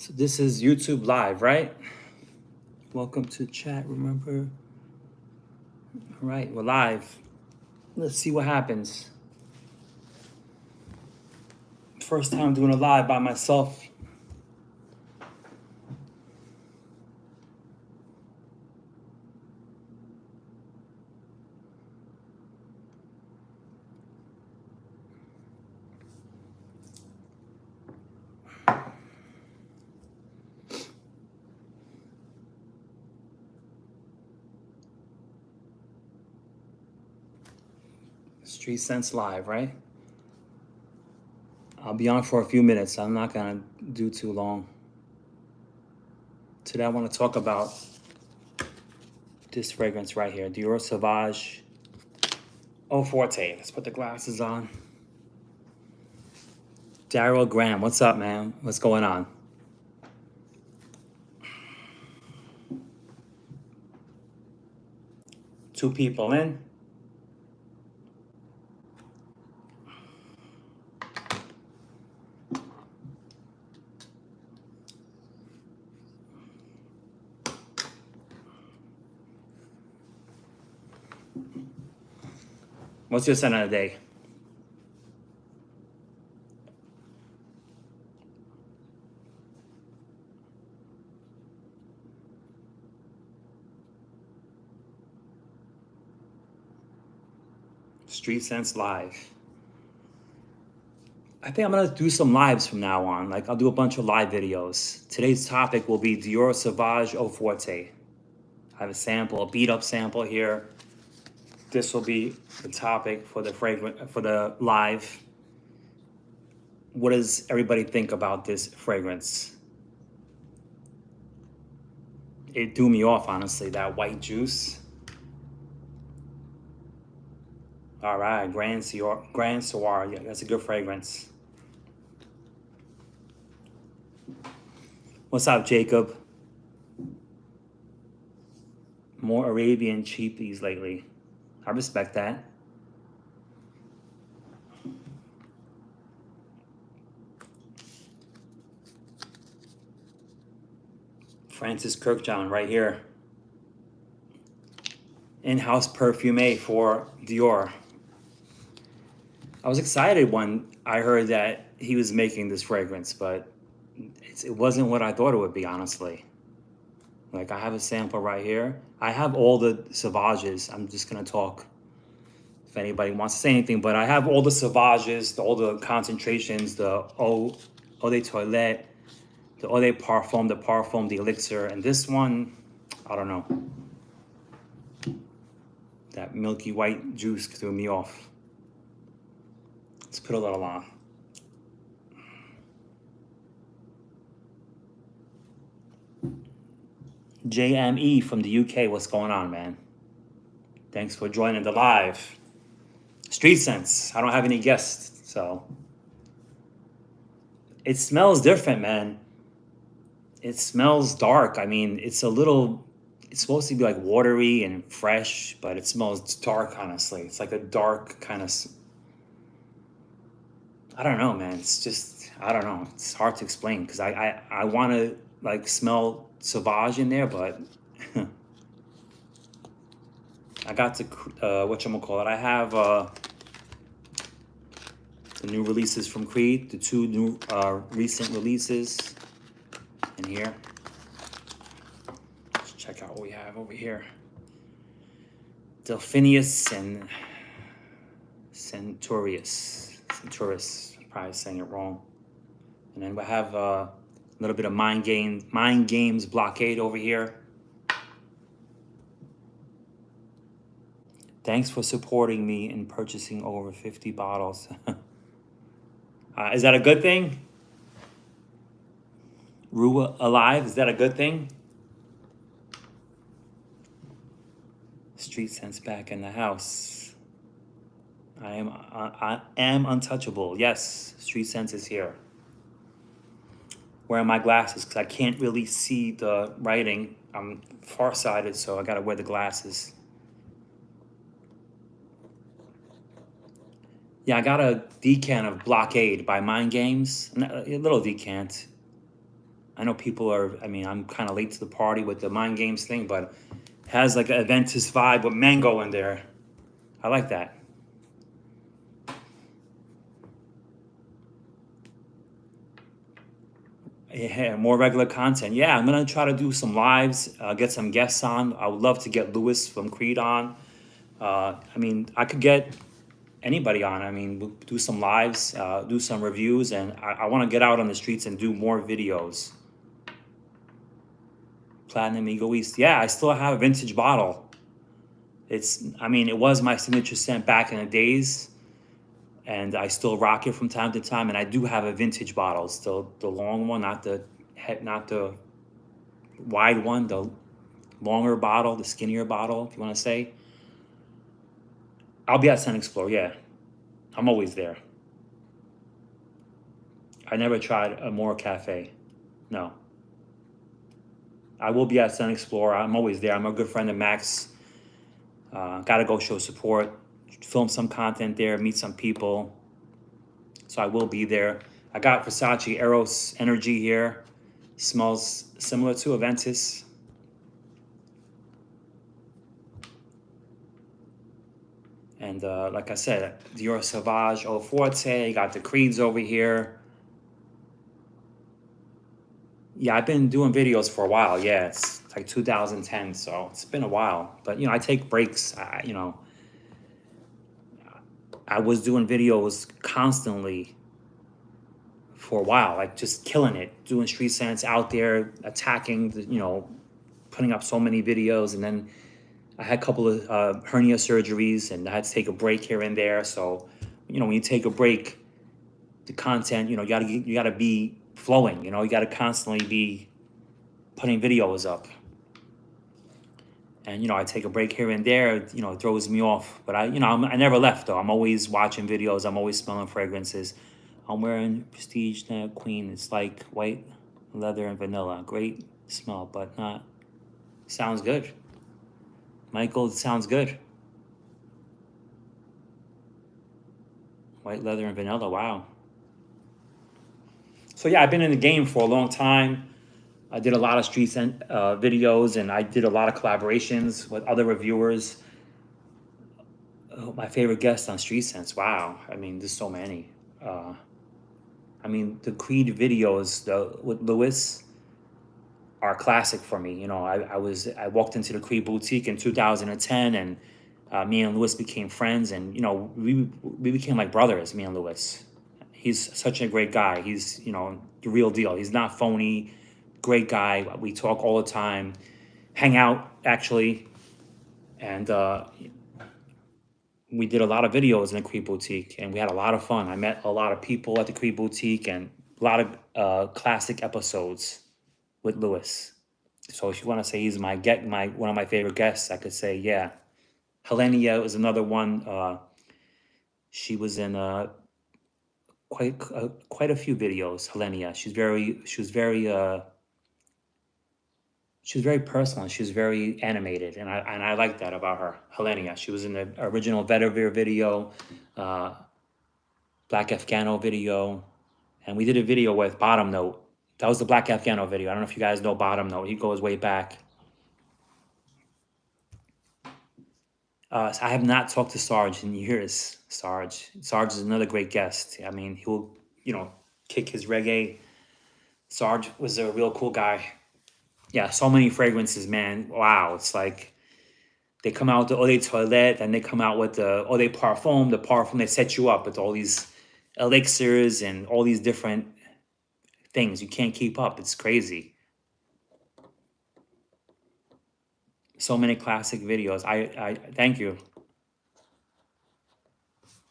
So this is YouTube Live, right? Welcome to chat, remember? All right, we're live. Let's see what happens. First time doing a live by myself. Street Sense Live, right? I'll be on for a few minutes. I'm not gonna do too long. Today I want to talk about this fragrance right here, Dior Sauvage Eau Forte. Let's put the glasses on. Daryl Graham, what's up, man? What's going on? Two people in. What's your scent of the day? Street Sense Live. I think I'm gonna do some lives from now on. Like I'll do a bunch of live videos. Today's topic will be Dior Sauvage Eau Forte. I have a sample, a beat up sample here. This will be the topic for the live. What does everybody think about this fragrance? It threw me off, honestly, that white juice. All right, Grand Soir, yeah, that's a good fragrance. What's up, Jacob? More Arabian cheapies lately. I respect that. Francis Kirkjohn right here. In-house perfume for Dior. I was excited when I heard that he was making this fragrance, but it wasn't what I thought it would be, honestly. Like, I have a sample right here. I have all the Sauvages. I'm just going to talk if anybody wants to say anything, but I have all the Sauvages, all the concentrations, the Eau de Toilette, the Eau de Parfum, the Elixir, and this one, I don't know. That milky white juice threw me off. Let's put a little on. JME from the UK, what's going on, man? Thanks for joining the live. Street Sense, I don't have any guests, so. It smells different, man. It smells dark. I mean, it's supposed to be like watery and fresh, but it smells dark, honestly. It's like a dark kind of, I don't know, man. It's just, I don't know. It's hard to explain because I want to like smell Sauvage in there, but I got to, whatchamacallit. I have the new releases from Creed, the two new recent releases in here. Let's check out what we have over here. Delphinius and Centurius, probably saying it wrong. And then we have a little bit of Mind Games Blockade over here. Thanks for supporting me in purchasing over 50 bottles. Is that a good thing? Rua alive, is that a good thing? Street Sense back in the house. I am untouchable. Yes, Street Sense is here. Wearing my glasses because I can't really see the writing. I'm farsighted, so I gotta wear the glasses. Yeah, I got a decant of Blockade by Mind Games. A little decant. I know people are, I mean, I'm kind of late to the party with the mind games thing, but it has like an Adventist vibe with mango in there. I like that. Yeah, more regular content. Yeah, I'm gonna try to do some lives, get some guests on. I would love to get Lewis from Creed on. I mean, I could get anybody on. I mean, we'll do some lives, do some reviews, and I want to get out on the streets and do more videos. Platinum Eagle East. Yeah, I still have a vintage bottle. I mean, it was my signature scent back in the days, and I still rock it from time to time. And I do have a vintage bottle, still the long one, not the wide one, the longer bottle, the skinnier bottle, if you want to say. I'll be at Sun Explore. Yeah, I'm always there. I never tried a More Cafe. No. I will be at Sun Explorer. I'm always there. I'm a good friend of Max. Gotta go show support, film some content there, meet some people. So I will be there. I got Versace Eros Energy here. Smells similar to Aventus. And like I said, Dior Sauvage Eau Forte. Got the Creeds over here. Yeah, I've been doing videos for a while. Yeah, it's like 2010, so it's been a while. But I take breaks. I was doing videos constantly for a while, like just killing it, doing street scents out there, attacking, putting up so many videos. And then I had a couple of hernia surgeries, and I had to take a break here and there. So, when you take a break, the content, you gotta be flowing. You gotta constantly be putting videos up. And I take a break here and there. It throws me off. But I never left though. I'm always watching videos. I'm always smelling fragrances. I'm wearing Prestige Queen. It's like white leather and vanilla. Great smell, but not. Sounds good. Michael, it sounds good. White leather and vanilla. Wow. So yeah, I've been in the game for a long time. I did a lot of street scent videos, and I did a lot of collaborations with other reviewers. Oh, my favorite guest on Street Sense. Wow. I mean, there's so many. I mean, the Creed videos with Lewis are classic for me. I walked into the Creed boutique in 2010, and me and Lewis became friends, and we became like brothers. Me and Lewis. He's such a great guy. He's the real deal. He's not phony. Great guy. We talk all the time. Hang out actually, and we did a lot of videos in the Creed Boutique, and we had a lot of fun. I met a lot of people at the Creed Boutique, and a lot of classic episodes with Lewis. So if you want to say he's one of my favorite guests, I could say yeah. Helenia was another one. She was in quite a few videos. Helenia. She was very personal. She was very animated, and I like that about her. Helenia. She was in the original Vedavir video, Black Afghano video, and we did a video with Bottom Note. That was the Black Afghano video. I don't know if you guys know Bottom Note. He goes way back. I have not talked to Sarge in years. Sarge is another great guest. I mean, he'll kick his reggae. Sarge was a real cool guy. Yeah, so many fragrances, man. Wow, it's like they come out with the Eau de Toilette, and they come out with the Eau de Parfum. The parfum, they set you up with all these elixirs and all these different things. You can't keep up. It's crazy. So many classic videos. I thank you.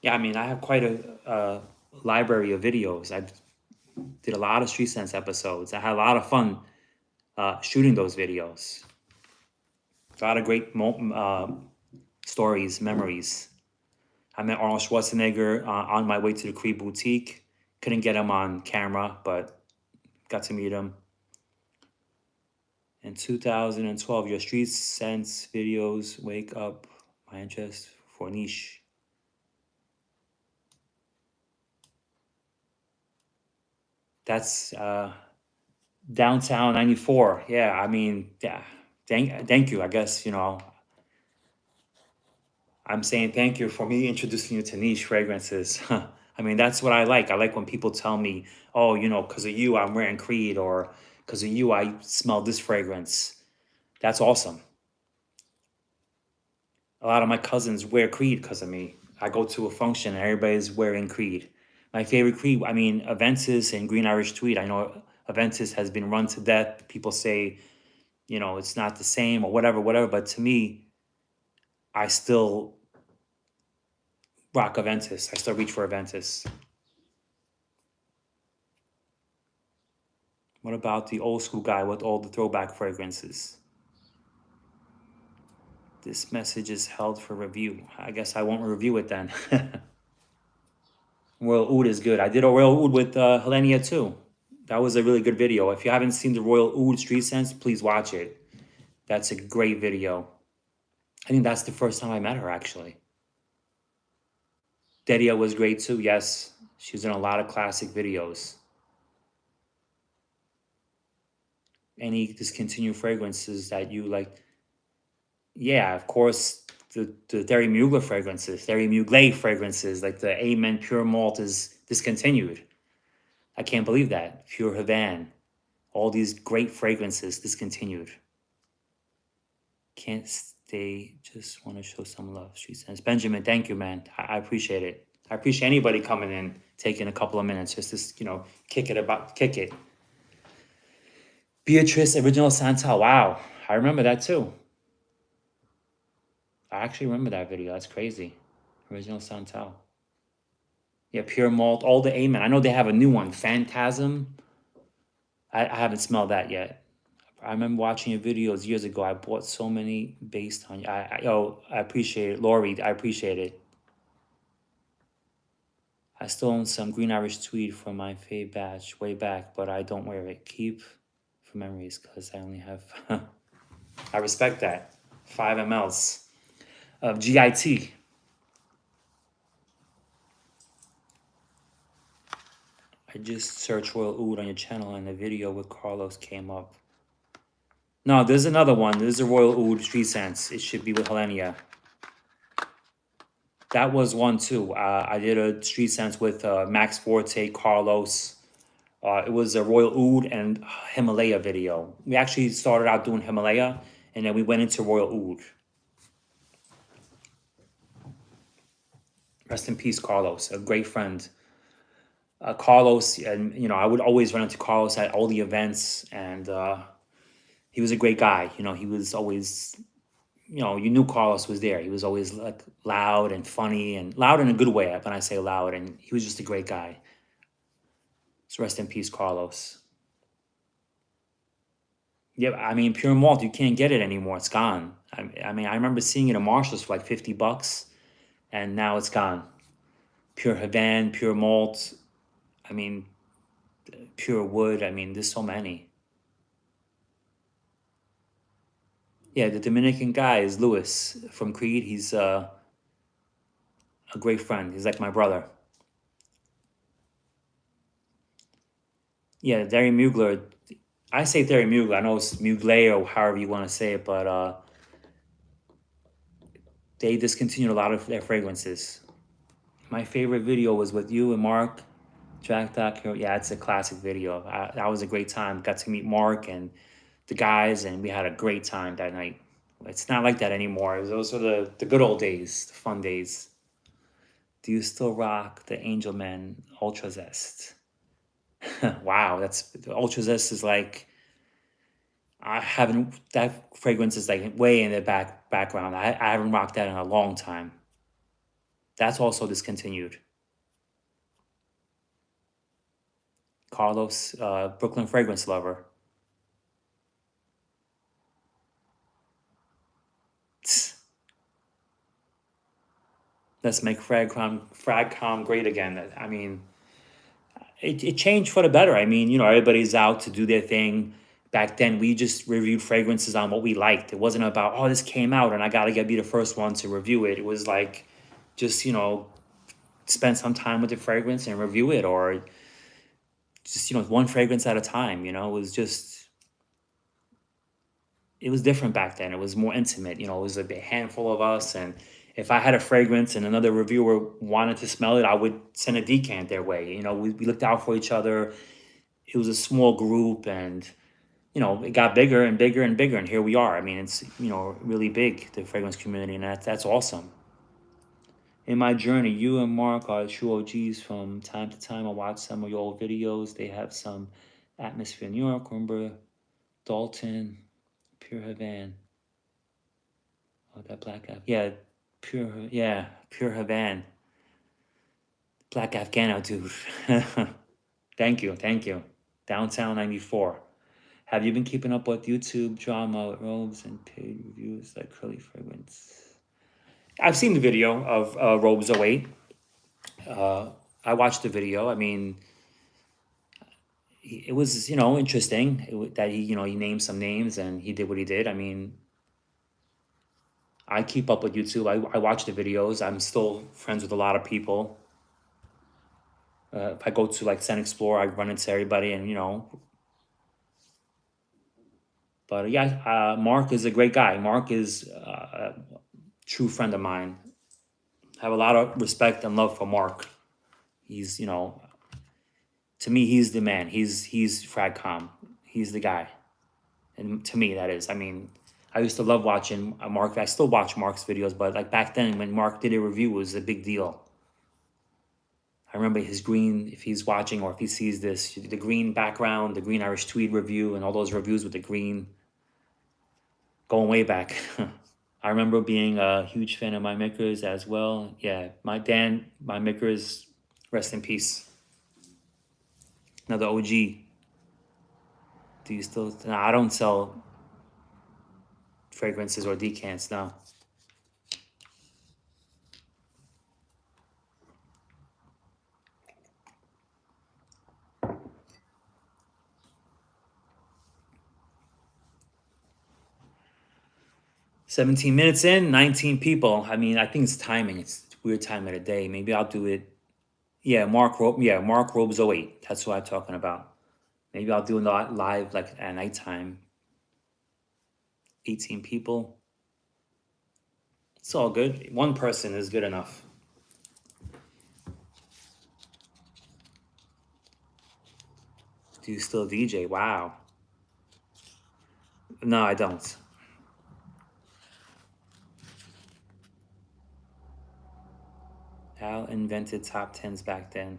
Yeah, I mean, I have quite a library of videos. I did a lot of Street Sense episodes. I had a lot of fun shooting those videos. A lot of great stories, memories. I met Arnold Schwarzenegger on my way to the Creed Boutique. Couldn't get him on camera, but got to meet him. In 2012, your Street Sense videos wake up my interest for niche. That's Downtown 94. Yeah, I mean, yeah. Thank you. I guess, I'm saying thank you for me introducing you to niche fragrances. I mean, that's what I like. I like when people tell me, oh, because of you, I'm wearing Creed, or because of you, I smell this fragrance. That's awesome. A lot of my cousins wear Creed because of me. I go to a function and everybody's wearing Creed. My favorite Creed, I mean, Aventus and Green Irish Tweed. I know Aventus has been run to death. People say, it's not the same or whatever, whatever. But to me, I still rock Aventus. I still reach for Aventus. What about the old school guy with all the throwback fragrances? This message is held for review. I guess I won't review it then. Royal Oud is good. I did a Royal Oud with Helenia too. That was a really good video. If you haven't seen the Royal Oud Street Sense, please watch it. That's a great video. I think that's the first time I met her, actually. Dedia was great too, yes. She's in a lot of classic videos. Any discontinued fragrances that you like? Yeah, of course, the Thierry Mugler fragrances, Thierry Mugler fragrances, like the Amen Pure Malt is discontinued. I can't believe that. Pure Havane, all these great fragrances discontinued. Can't stay, just want to show some love. She says, Benjamin, thank you, man. I appreciate it. I appreciate anybody coming in, taking a couple of minutes just to, kick it. Beatrice, Original Santal. Wow, I remember that too. I actually remember that video. That's crazy. Original Santal. Yeah, Pure Malt, all the Amen. I know they have a new one, Phantasm. I haven't smelled that yet. I remember watching your videos years ago. I bought so many based on you. I appreciate it. Lori, I appreciate it. I still own some Green Irish Tweed from my fave batch way back, but I don't wear it. Keep for memories because I only have. I respect that. 5 mLs of GIT. I just searched Royal Oud on your channel and the video with Carlos came up. No, there's another one. There's a Royal Oud Street Sense. It should be with Helenia. That was one too. I did a Street Sense with Max Forte, Carlos. It was a Royal Oud and Himalaya video. We actually started out doing Himalaya, and then we went into Royal Oud. Rest in peace, Carlos, a great friend. Carlos, and I would always run into Carlos at all the events, and he was a great guy. He was always, you knew Carlos was there. He was always like loud and funny, and loud in a good way when I say loud, and he was just a great guy. So rest in peace, Carlos. Yeah, I mean, Pure Malt, you can't get it anymore. It's gone. I mean, I remember seeing it at Marshall's for like $50, and now it's gone. Pure Havane, Pure Malt. I mean, Pure Wood. I mean, there's so many. Yeah, the Dominican guy is Louis from Creed. He's a great friend. He's like my brother. Yeah, Thierry Mugler. I say Thierry Mugler. I know it's Mugler or however you want to say it, but they discontinued a lot of their fragrances. My favorite video was with you and Mark. Track Doc. Yeah, it's a classic video. That was a great time. Got to meet Mark and the guys, and we had a great time that night. It's not like that anymore. Those are the good old days, the fun days. Do you still rock the Angel Man Ultra Zest? Wow, that's the Ultra Zest is like I haven't that fragrance is like way in the background. I haven't rocked that in a long time. That's also discontinued. Carlos, Brooklyn Fragrance Lover. Let's make fragcom great again. I mean, it changed for the better. I mean, everybody's out to do their thing. Back then, we just reviewed fragrances on what we liked. It wasn't about, oh, this came out and I got to be the first one to review it. It was like, just, spend some time with the fragrance and review it, or just, one fragrance at a time. It was different back then. It was more intimate. It was a handful of us, and if I had a fragrance and another reviewer wanted to smell it, I would send a decant their way. We looked out for each other. It was a small group, and it got bigger and bigger and bigger, and here we are. I mean, it's really big, the fragrance community, and that's awesome. In my journey, you and Mark are true OGs. From time to time, I watch some of your old videos. They have some atmosphere in New York. Remember Dalton, Pure Havan. Oh, that black yeah, Pure Havan. Black Afghano, dude. Thank you. Downtown 94. Have you been keeping up with YouTube drama, robes, and paid reviews like Curly Fragrance? I've seen the video of Robes 08. I watched the video. I mean, it was, interesting that he named some names and he did what he did. I mean, I keep up with YouTube. I watch the videos. I'm still friends with a lot of people. If I go to like Scent Explore, I run into everybody, and But yeah, Mark is a great guy. Mark is a true friend of mine. I have a lot of respect and love for Mark. He's, to me, he's the man. He's fragcom. He's the guy, and to me, that is. I mean, I used to love watching Mark. I still watch Mark's videos, but like back then, when Mark did a review, it was a big deal. I remember his green, if he's watching or if he sees this, the green background, the green Irish tweed review, and all those reviews with the green, going way back. I remember being a huge fan of my Mickers as well. Yeah, my Mickers, rest in peace. Another OG. Do you still? No, I don't sell fragrances or decants now. $17 minutes in, 19 people. I mean, I think it's timing. It's weird time of the day. Maybe I'll do it. Yeah, Mark Robes 08. That's what I'm talking about. Maybe I'll do it live like at nighttime. 18 people. It's all good. One person is good enough. Do you still DJ? Wow. No, I don't. Al invented top tens back then.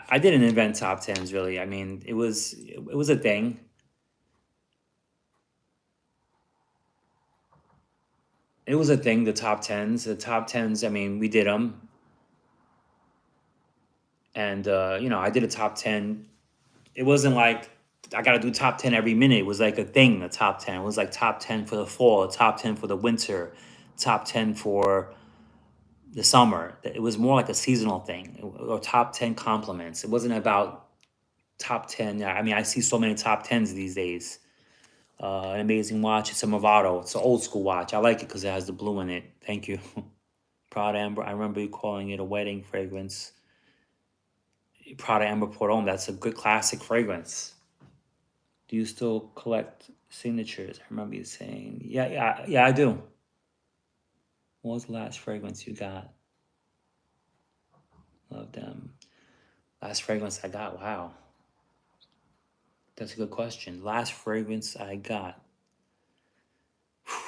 I didn't invent top tens really. I mean, it was a thing. It was a thing. The top tens. The top tens. I mean, we did them, and I did a top 10. It wasn't like I got to do top 10 every minute. It was like a thing. The top 10. It was like top 10 for the fall, top 10 for the winter, top 10 for the summer. It was more like a seasonal thing, or top 10 compliments. It wasn't about top 10. I mean, I see so many top 10s these days. An amazing watch. It's a Movado. It's an old school watch. I like it because it has the blue in it. Thank you. Prada Amber. I remember you calling it a wedding fragrance. Prada Amber Port Homme. That's a good classic fragrance. Do you still collect signatures? I remember you saying, yeah, I do. What was the last fragrance you got? Love them. Last fragrance I got. Wow. That's a good question. Last fragrance I got.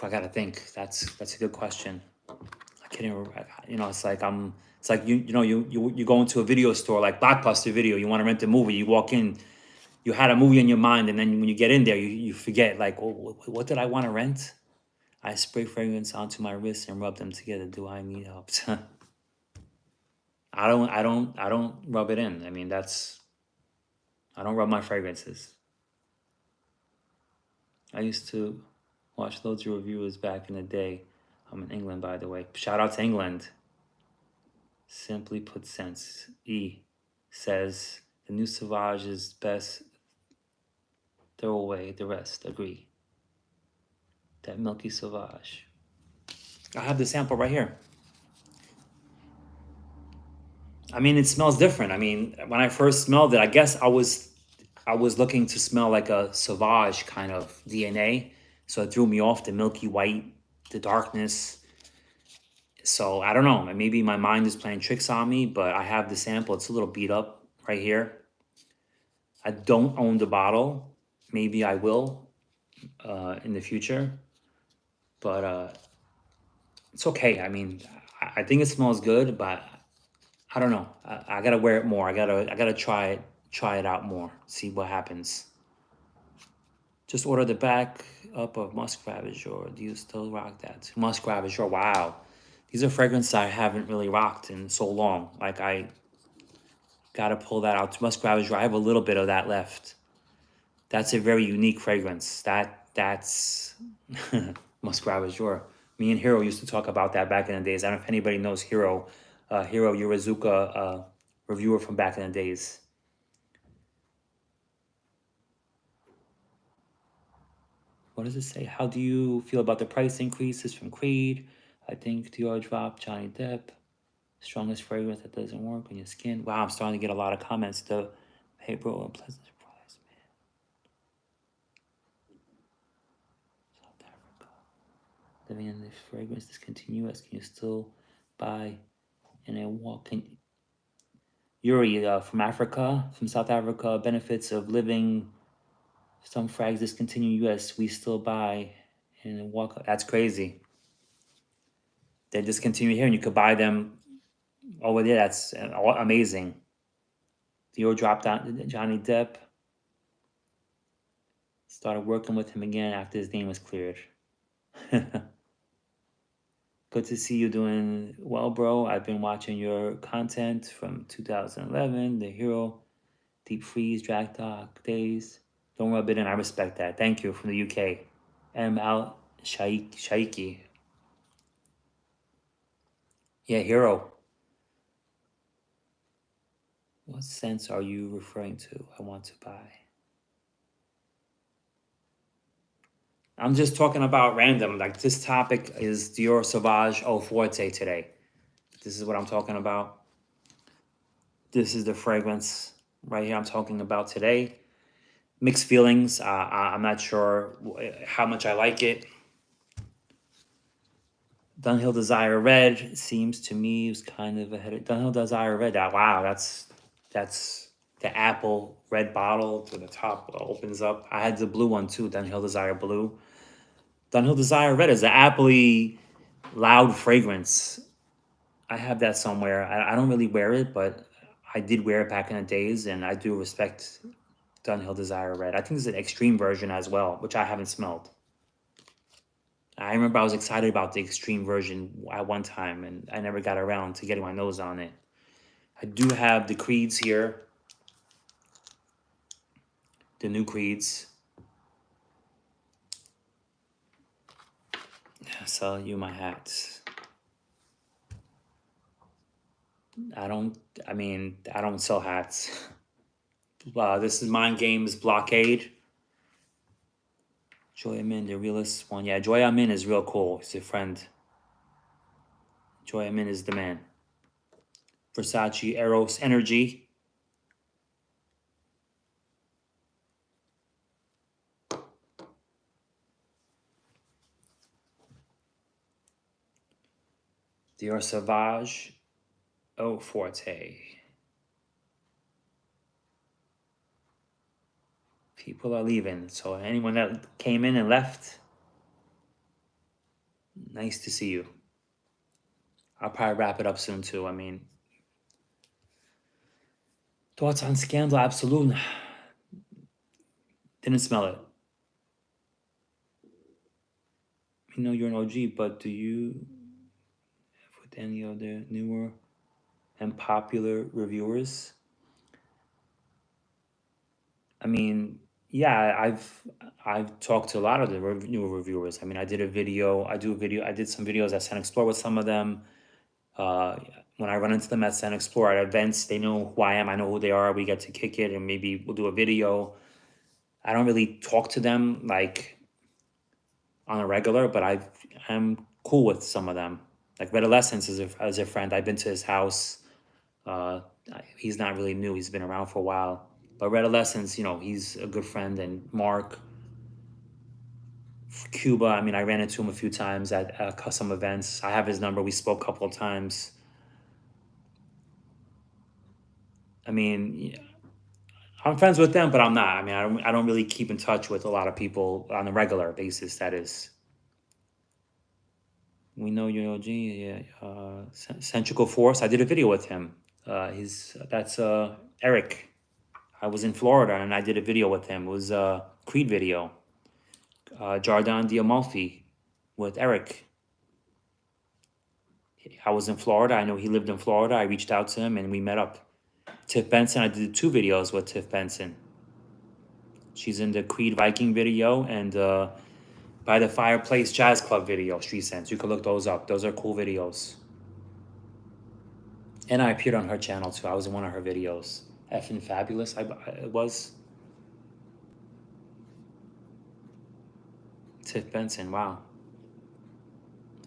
I gotta think. That's a good question. I can't even. It's like It's like you go into a video store like Blockbuster Video. You want to rent a movie. You walk in. You had a movie in your mind, and then when you get in there, you forget. Like, what did I want to rent? I spray fragrance onto my wrists and rub them together. Do I need help? I don't rub it in. I mean, I don't rub my fragrances. I used to watch loads of reviewers back in the day. I'm in England, by the way. Shout out to England. Simply put, SCENTS. E says the new Sauvage is best. Throw away the rest. Agree. That milky Sauvage. I have the sample right here. I mean, it smells different. I mean, when I first smelled it, I guess I was looking to smell like a Sauvage kind of DNA, so it threw me off the milky white, the darkness. So I don't know. Maybe my mind is playing tricks on me, but I have the sample. It's a little beat up right here. I don't own the bottle. Maybe I will in the future, but it's okay. I mean, I think it smells good, but I don't know. I gotta wear it more. I gotta try it out more. See what happens. Just order the back up of Musk Ravage, or do you still rock that? Musk Ravage, or wow. These are fragrances I haven't really rocked in so long. Like I gotta pull that out. Musk Ravage, I have a little bit of that left. That's a very unique fragrance. That's Musk Ravage. Me and Hiro used to talk about that back in the days. I don't know if anybody knows Hiro, Hiro Urazuka, reviewer from back in the days. What does it say? How do you feel about the price increases from Creed? I think Dior dropped Johnny Depp. Strongest fragrance that doesn't work on your skin. Wow, I'm starting to get a lot of comments. Hey bro, a pleasant surprise, man. South Africa. Living in this fragrance discontinuous. Can you still buy and then walk? Yuri from Africa, from South Africa. Benefits of living. Some frags discontinue US. We still buy and then walk. That's crazy. They discontinue here and you could buy them over there. That's amazing. Dior dropped out Johnny Depp. Started working with him again after his name was cleared. Good to see you doing well, bro. I've been watching your content from 2011, The Hero, Deep Freeze, Drag Dog Days. Don't rub it in. I respect that. Thank you from the UK. M. Al Shaiki. Yeah, Hero. What scents are you referring to? I want to buy. I'm just talking about random. Like this topic is Dior Sauvage Eau Forte today. This is what I'm talking about. This is the fragrance right here I'm talking about today. Mixed feelings. I'm not sure how much I like it. Dunhill Desire Red seems to me was kind of ahead of Dunhill Desire Red. Wow, that's the apple red bottle to the top opens up. I had the blue one too, Dunhill Desire Blue. Dunhill Desire Red is an appley, loud fragrance. I have that somewhere. I don't really wear it, but I did wear it back in the days, and I do respect Dunhill Desire Red. I think there's an extreme version as well, which I haven't smelled. I remember I was excited about the extreme version at one time, and I never got around to getting my nose on it. I do have the Creeds here, the new Creeds. I sell you my hats. I don't sell hats. This is Mind Games Blockade. Joy Amin, the realest one. Yeah, Joy Amin is real cool. He's a friend. Joy Amin is the man. Versace Eros Energy. Dior Sauvage Eau Forte. People are leaving. So anyone that came in and left, nice to see you. I'll probably wrap it up soon too. I mean, thoughts on Scandal? Absolute. Didn't smell it. I know you're an OG, but do you have with any other newer and popular reviewers? I mean, yeah, I've talked to a lot of the newer reviewers. I mean, I did a video. I did some videos at Scent Explore with some of them. When I run into them at Scent Explore at events, they know who I am. I know who they are. We get to kick it, and maybe we'll do a video. I don't really talk to them like on a regular, but I'm cool with some of them. Like Red Essence is a friend. I've been to his house. Uh, he's not really new. He's been around for a while. But Red Adolescence, he's a good friend. And Mark, Cuba, I mean, I ran into him a few times at custom events. I have his number. We spoke a couple of times. I mean, yeah, I'm friends with them, but I'm not. I mean, I don't really keep in touch with a lot of people on a regular basis. That is, we know your OG, yeah. Centrical Force. I did a video with him. His that's Eric. I was in Florida and I did a video with him. It was a Creed video. Jardin Diamalfi with Eric. I was in Florida. I know he lived in Florida. I reached out to him and we met up. Tiff Benson, I did 2 videos with Tiff Benson. She's in the Creed Viking video and By the Fireplace Jazz Club video, Street Sense. You can look those up. Those are cool videos. And I appeared on her channel too. I was in one of her videos. Effing Fabulous, it was. Tiff Benson, wow.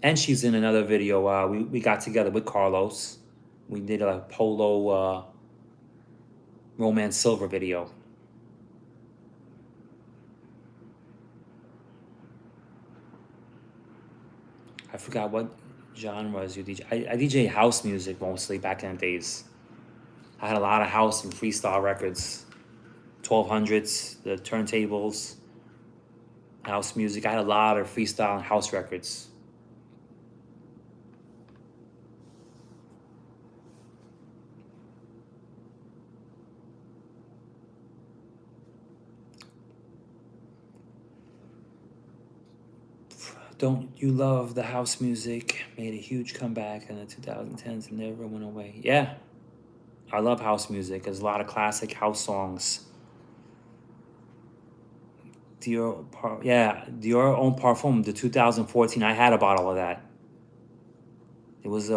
And she's in another video. We got together with Carlos. We did a Polo Romance Silver video. I forgot what genres you DJ. I DJ house music mostly back in the days. I had a lot of house and freestyle records. 1200s, the turntables, house music. I had a lot of freestyle and house records. Don't You Love the House Music? Made a huge comeback in the 2010s and never went away. Yeah, I love house music. There's a lot of classic house songs. Dior Homme Parfum, the 2014. I had a bottle of that. It was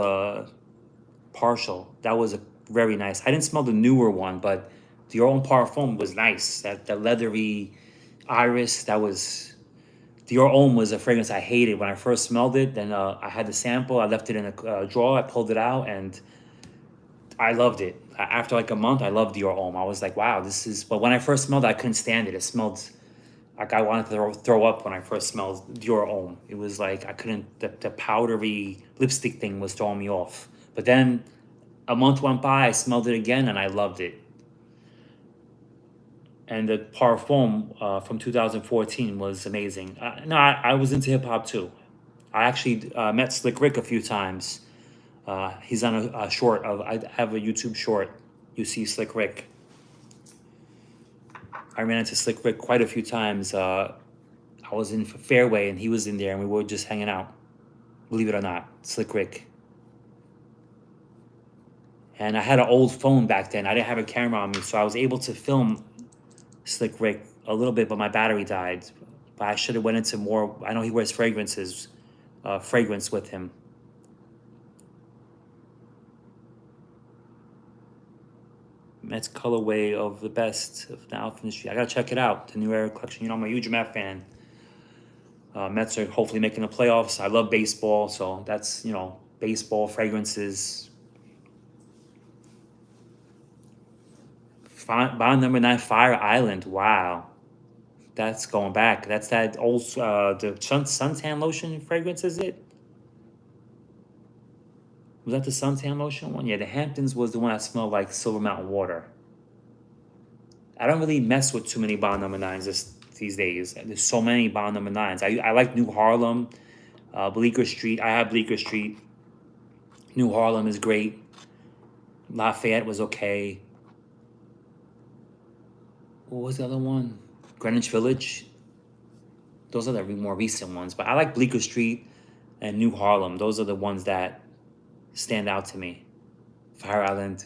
partial. That was a very nice. I didn't smell the newer one, but Dior Homme Parfum was nice. That leathery iris, that was. Dior Homme was a fragrance I hated when I first smelled it. Then I had the sample. I left it in a drawer. I pulled it out, and I loved it. After like a month, I loved Dior Homme. I was like, wow, this is. But when I first smelled it, I couldn't stand it. It smelled like I wanted to throw up when I first smelled Dior Homme. It was like I couldn't. The powdery lipstick thing was throwing me off. But then a month went by. I smelled it again, and I loved it. And the Parfum from 2014 was amazing. No, I was into hip hop too. I actually met Slick Rick a few times. He's on a short of. I have a YouTube short. You see Slick Rick. I ran into Slick Rick quite a few times. I was in Fairway and he was in there and we were just hanging out. Believe it or not, Slick Rick. And I had an old phone back then. I didn't have a camera on me, so I was able to film Slick Rick a little bit, but my battery died. But I should have went into more. I know he wears fragrance with him. Met's colorway of the best of the outfit industry. I gotta check it out. The New Era collection. I'm a huge Met fan. Mets are hopefully making the playoffs. I love baseball, so that's baseball fragrances. Bond number 9, Fire Island. Wow, that's going back. That's that old the suntan lotion fragrance. Is it? Was that the suntan lotion one? Yeah, the Hamptons was the one that smelled like Silver Mountain water. I don't really mess with too many Bond number 9s these days. There's so many Bond number 9s. I like New Harlem, Bleecker Street. I have Bleecker Street. New Harlem is great. Lafayette was okay. What was the other one? Greenwich Village. Those are the more recent ones. But I like Bleecker Street and New Harlem. Those are the ones that stand out to me. Fire Island,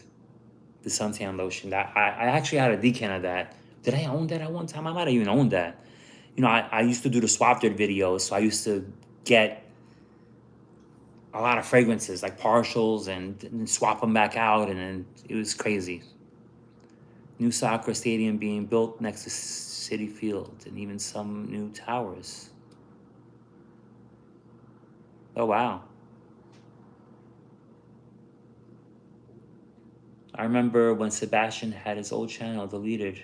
the suntan lotion. I actually had a decan of that. Did I own that at one time? I might have even owned that. I used to do the swap dirt videos, so I used to get a lot of fragrances, like partials, and swap them back out, and then it was crazy. New soccer stadium being built next to City Field, and even some new towers. Oh, wow. I remember when Sebastian had his old channel deleted.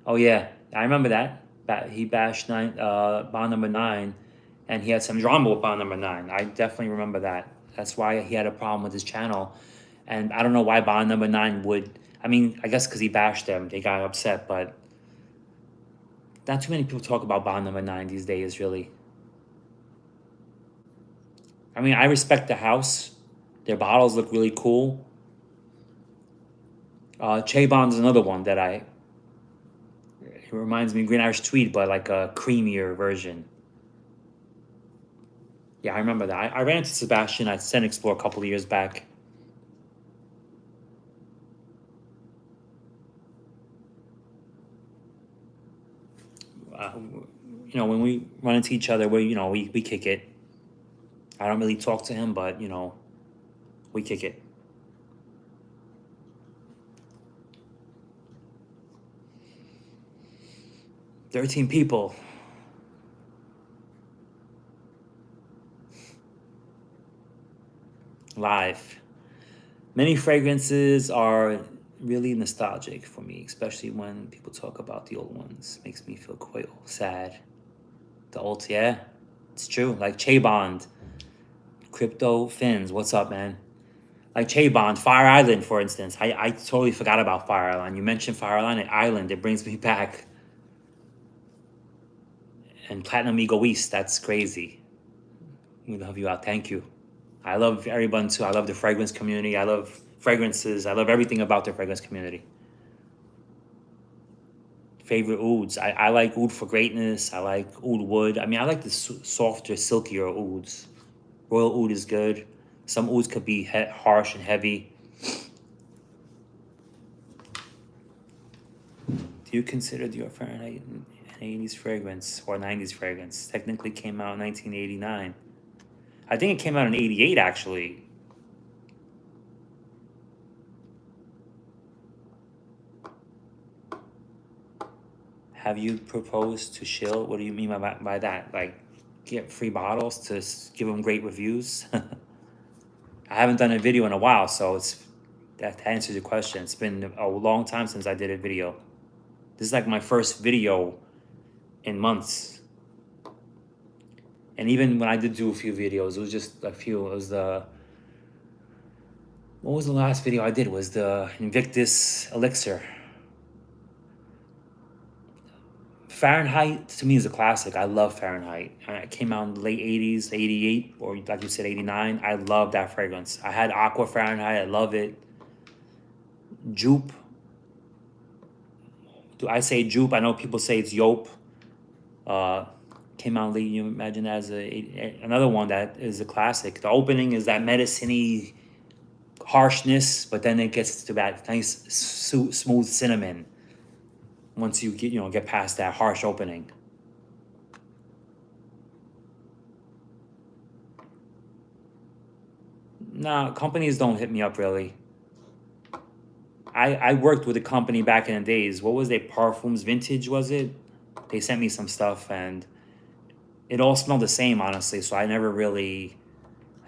Oh yeah, I remember that. He bashed Bond number 9, and he had some drama with Bond number 9. I definitely remember that. That's why he had a problem with his channel, and I don't know why Bond number 9 would. I mean, I guess because he bashed them, they got upset. But not too many people talk about Bond number 9 these days, really. I mean, I respect the house. Their bottles look really cool. Che Bond's another one that it reminds me of Green Irish Tweed, but like a creamier version. Yeah, I remember that. I ran into Sebastian at Scent Explore a couple of years back. When we run into each other, we kick it. I don't really talk to him, but we kick it. "13 people. Live. Many fragrances are really nostalgic for me, especially when people talk about the old ones. Makes me feel quite sad. The old, yeah, it's true. Like Che Bond, Crypto Fins. What's up, man? Like Che Bond, Fire Island, for instance. I totally forgot about Fire Island. You mentioned Fire Island. It brings me back. And Platinum Egoist, that's crazy. We love you out. Thank you. I love everyone too. I love the fragrance community. I love fragrances. I love everything about the fragrance community. Favorite ouds. I like oud for greatness. I like oud wood. I mean, I like the softer, silkier ouds. Royal oud is good. Some ouds could be harsh and heavy. Do you consider Dior Fahrenheit an 80s fragrance or 90s fragrance? Technically came out in 1989. I think it came out in 88, actually. Have you proposed to Shill? What do you mean by that? Like, get free bottles to give them great reviews? I haven't done a video in a while, so that answers your question. It's been a long time since I did a video. This is like my first video in months. And even when I did do a few videos, it was just a few. It was what was the last video I did? It was the Invictus Elixir. Fahrenheit, to me, is a classic. I love Fahrenheit. It came out in the late 80s, 88, or like you said, 89. I love that fragrance. I had Aqua Fahrenheit. I love it. Jupe. Do I say Jupe? I know people say it's Yope. Came out late. You imagine that as another one that is a classic. The opening is that medicine-y harshness, but then it gets to that nice, smooth cinnamon. Once you get past that harsh opening. Nah, companies don't hit me up really. I worked with a company back in the days. What was they? Parfums Vintage, was it? They sent me some stuff and it all smelled the same, honestly. So I never really,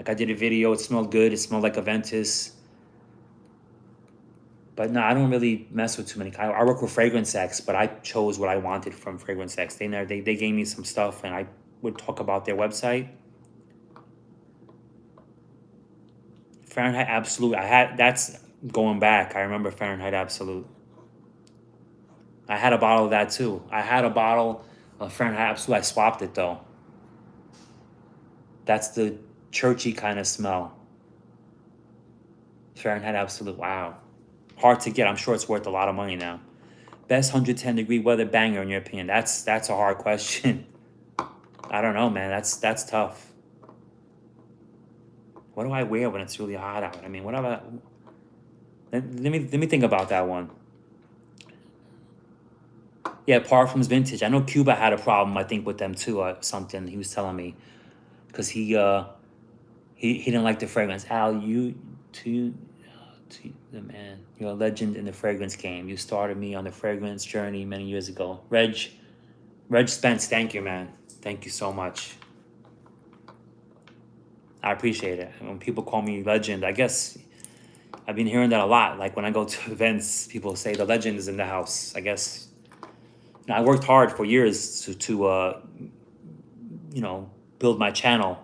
I did a video. It smelled good. It smelled like Aventus. But no, I don't really mess with too many. I work with Fragrance X, but I chose what I wanted from Fragrance X. They gave me some stuff, and I would talk about their website. Fahrenheit Absolute. That's going back. I remember Fahrenheit Absolute. I had a bottle of that too. I had a bottle of Fahrenheit Absolute. I swapped it though. That's the churchy kind of smell. Fahrenheit Absolute. Wow. Hard to get. I'm sure it's worth a lot of money now. Best 110-degree weather banger in your opinion? That's a hard question. I don't know, man. That's tough. What do I wear when it's really hot out? I mean, what about? Let me think about that one. Yeah, Parfums Vintage. I know Cuba had a problem. I think with them too. Something he was telling me, because he didn't like the fragrance. Al, the man, you're a legend in the fragrance game. You started me on the fragrance journey many years ago. Reg Spence, thank you, man. Thank you so much. I appreciate it. When people call me legend, I guess I've been hearing that a lot. Like when I go to events, people say the legend is in the house. I guess I worked hard for years to build my channel.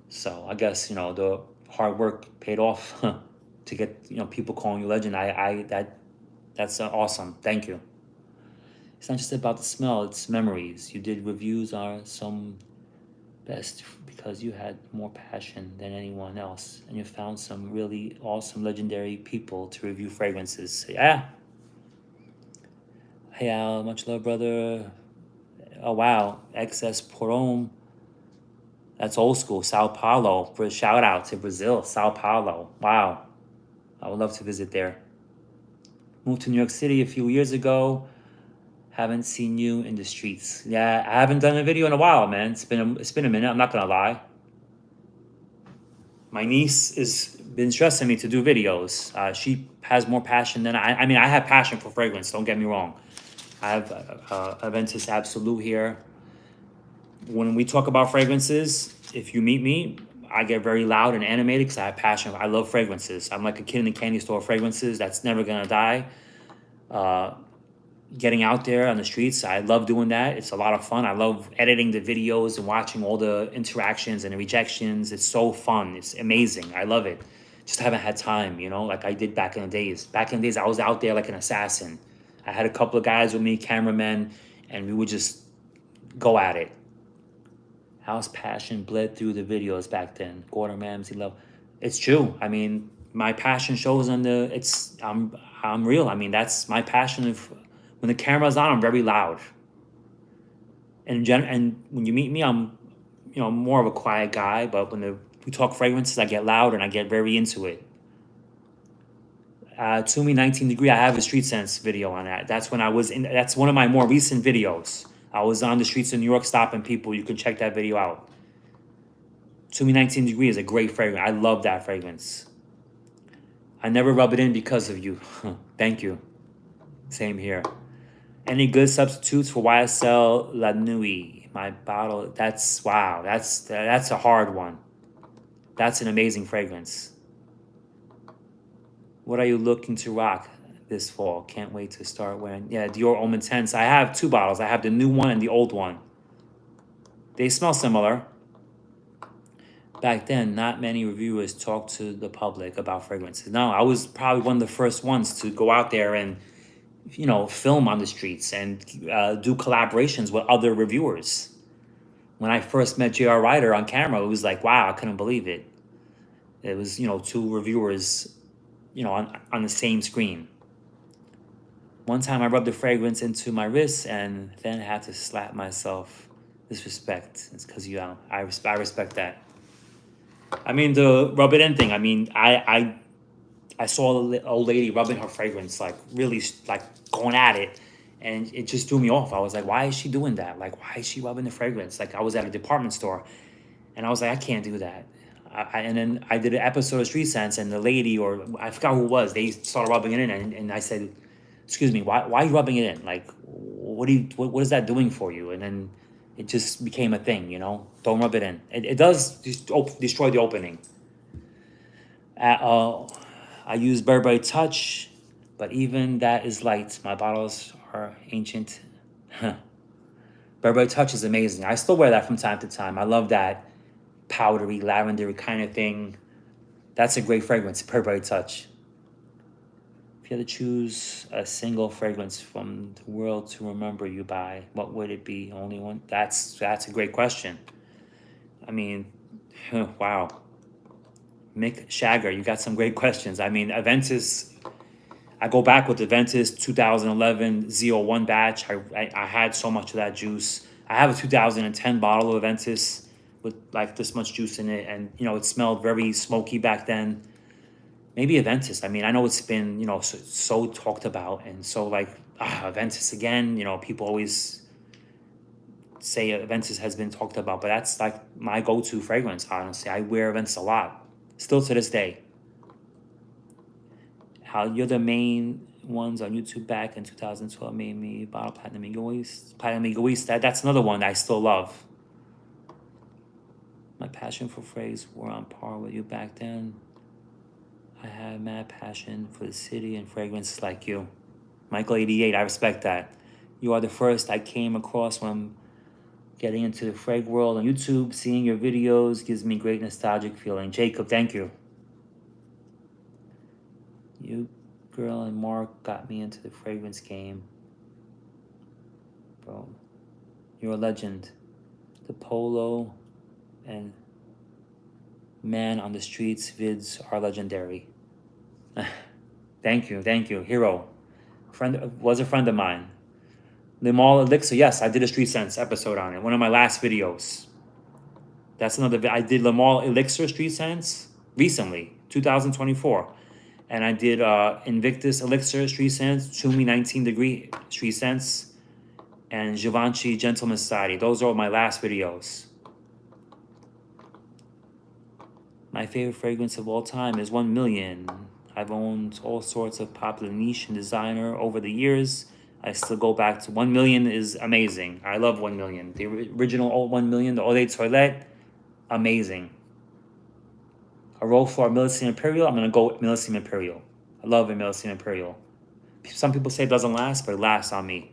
So I guess the hard work paid off to get people calling you legend. That's awesome. Thank you. It's not just about the smell; it's memories. You did reviews are some best because you had more passion than anyone else, and you found some really awesome, legendary people to review fragrances. Yeah. Hey Al, much love, brother. Oh wow, XS Porom. That's old school. Sao Paulo. For a shout out to Brazil, Sao Paulo. Wow, I would love to visit there. Moved to New York City a few years ago. Haven't seen you in the streets. Yeah, I haven't done a video in a while, man. It's been a minute. I'm not gonna lie. My niece has been stressing me to do videos. She has more passion than I. I mean, I have passion for fragrance. Don't get me wrong. I have Aventus Absolute here. When we talk about fragrances, if you meet me, I get very loud and animated because I have passion. I love fragrances. I'm like a kid in the candy store of fragrances. That's never gonna die. Getting out there on the streets, I love doing that. It's a lot of fun. I love editing the videos and watching all the interactions and the rejections. It's so fun. It's amazing. I love it. Just haven't had time, like I did back in the days. Back in the days, I was out there like an assassin. I had a couple of guys with me, cameramen, and we would just go at it. How's passion bled through the videos back then? Gordon Ramsay love. It's true. I mean, my passion shows on I'm real. I mean, that's my passion. When the camera's on, I'm very loud. And when you meet me, I'm, more of a quiet guy. But when we talk fragrances, I get loud and I get very into it. To me, 19 Degree, I have a Street Sense video on that. That's when I was in. That's one of my more recent videos. I was on the streets of New York stopping people. You can check that video out. To me, 19 Degree is a great fragrance. I love that fragrance. I never rub it in because of you. Thank you. Same here. Any good substitutes for YSL La Nuit? My bottle, wow. That's a hard one. That's an amazing fragrance. What are you looking to rock this fall? Can't wait to start wearing. Yeah, Dior Homme Intense. I have two bottles. I have the new one and the old one. They smell similar. Back then, not many reviewers talked to the public about fragrances. No, I was probably one of the first ones to go out there and film on the streets and do collaborations with other reviewers. When I first met J.R. Ryder on camera, it was like, wow, I couldn't believe it. It was, two reviewers, on the same screen. One time I rubbed the fragrance into my wrist and then had to slap myself. Disrespect. It's because I respect that. I mean, the rub it in thing. I mean, I saw the old lady rubbing her fragrance, like really like going at it. And it just threw me off. I was like, why is she doing that? Like, why is she rubbing the fragrance? Like, I was at a department store and I was like, I can't do that. And then I did an episode of Street Sense and the lady, or I forgot who it was, they started rubbing it in. And I said, excuse me, why are you rubbing it in? Like, what is that doing for you? And then it just became a thing, don't rub it in. It does destroy the opening. I use Burberry Touch, but even that is light. My bottles are ancient. Burberry Touch is amazing. I still wear that from time to time. I love that powdery, lavendery kind of thing. That's a great fragrance, Burberry Touch. If you had to choose a single fragrance from the world to remember you by, what would it be? Only one? That's a great question. I mean, wow. Mick Shagger, you got some great questions. I mean, Aventus, I go back with Aventus 2011 Z01 batch. I had so much of that juice. I have a 2010 bottle of Aventus with like this much juice in it. And, it smelled very smoky back then. Maybe Aventus. I mean, I know it's been, so talked about. And so like, Aventus again, people always say Aventus has been talked about. But that's like my go-to fragrance, honestly. I wear Aventus a lot. Still to this day. How you're the main ones on YouTube back in 2012 made me bottle Platinum Egoist. Platinum Egoist, that's another one that I still love. My passion for phrase were on par with you back then. I have mad passion for the city and fragrances like you. Michael 88, I respect that. You are the first I came across when getting into the frag world on YouTube. Seeing your videos gives me great nostalgic feeling. Jacob, thank you. You, girl, and Mark got me into the fragrance game. Bro, you're a legend. The polo and man on the streets vids are legendary. Thank you. Hero. Was a friend of mine. Limal Elixir, yes, I did a Street Sense episode on it. One of my last videos. That's another. I did Limal Elixir Street Sense recently, 2024. And I did Invictus Elixir Street Sense, Toomey 19 Degree Street Sense, and Givenchy Gentleman Society. Those are my last videos. My favorite fragrance of all time is 1 Million. I've owned all sorts of popular niche and designer over the years. I still go back to 1 Million is amazing. I love 1 Million. The original old 1 Million, the Eau de Toilette, amazing. A roll for Millésime Imperial, I'm going to go Millésime Imperial. I love a Millésime Imperial. Some people say it doesn't last, but it lasts on me.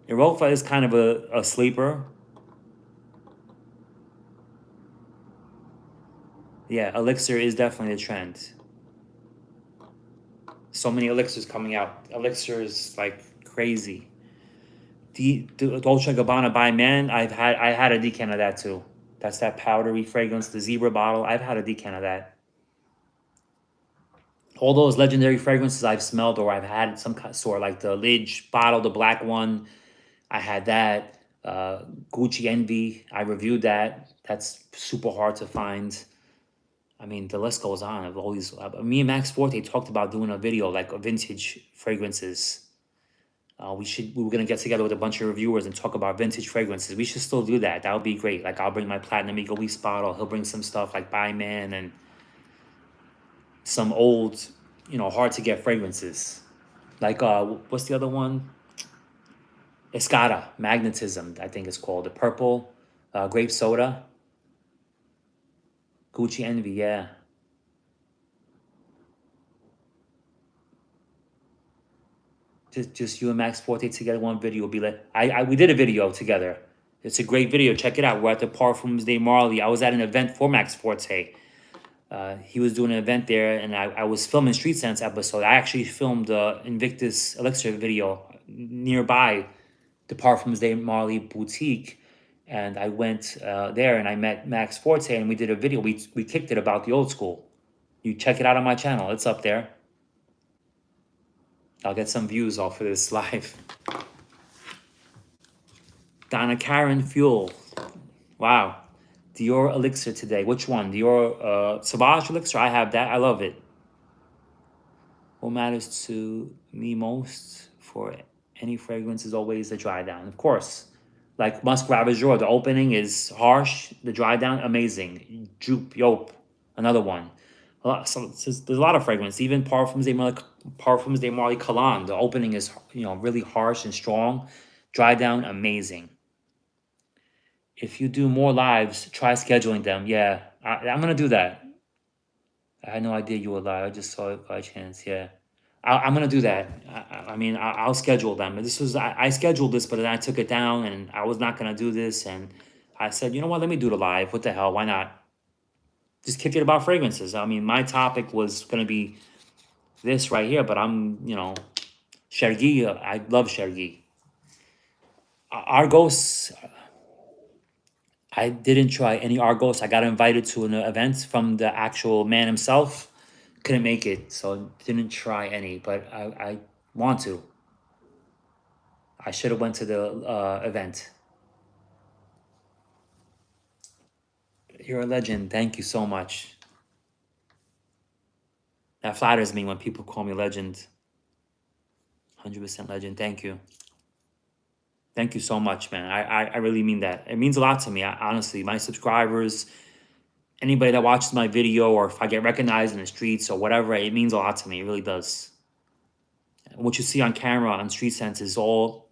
Europa is kind of a sleeper. Yeah, Elixir is definitely a trend. So many elixirs coming out. Elixir is like crazy. The Dolce & Gabbana by Man, I had a decant of that too. That's that powdery fragrance, the zebra bottle. I've had a decant of that. All those legendary fragrances I've smelled or I've had some sort, like the Lidge bottle, the black one. I had that. Gucci Envy, I reviewed that. That's super hard to find. I mean, the list goes on of all these. Me and Max Forte talked about doing a video like vintage fragrances. We were gonna get together with a bunch of reviewers and talk about vintage fragrances. We should still do that. That would be great. Like I'll bring my Platinum Eagle East bottle. He'll bring some stuff like By Man and some old, hard to get fragrances. Like what's the other one? Escada Magnetism, I think it's called. The purple grape soda. Gucci Envy, yeah. Just you and Max Forte together, one video will be like, we did a video together. It's a great video. Check it out. We're at the Parfums de Marley. I was at an event for Max Forte. He was doing an event there, and I was filming Street Sense episode. I actually filmed the Invictus Elixir video nearby the Parfums de Marley boutique. And I went there and I met Max Forte and we did a video. We kicked it about the old school. You check it out on my channel. It's up there. I'll get some views off of this live. Donna Karen Fuel. Wow. Dior Elixir today. Which one? Dior Sauvage Elixir? I have that. I love it. What matters to me most for any fragrance is always the dry down. Of course. Like Musk Ravageur, the opening is harsh. The dry down, amazing. Jupe Yope, another one. There's a lot of fragrance. Even Parfums de Marley Cologne. The opening is really harsh and strong. Dry down, amazing. If you do more lives, try scheduling them. Yeah, I'm gonna do that. I had no idea you were live. I just saw it by chance. Yeah. I'm gonna do that. I'll schedule them. I scheduled this, but then I took it down, and I was not gonna do this. And I said, you know what? Let me do the live. What the hell? Why not? Just kick it about fragrances. I mean, my topic was gonna be this right here, but I'm, Chergui. I love Chergui. Argos. I didn't try any Argos. I got invited to an event from the actual man himself. Couldn't make it, so didn't try any, but I want to. I should have went to the event. You're a legend. Thank you so much. That flatters me when people call me legend. 100% legend. Thank you. Thank you so much, man. I really mean that. It means a lot to me, honestly. My subscribers, anybody that watches my video, or if I get recognized in the streets or whatever, it means a lot to me. It really does. What you see on camera on Street Sense is all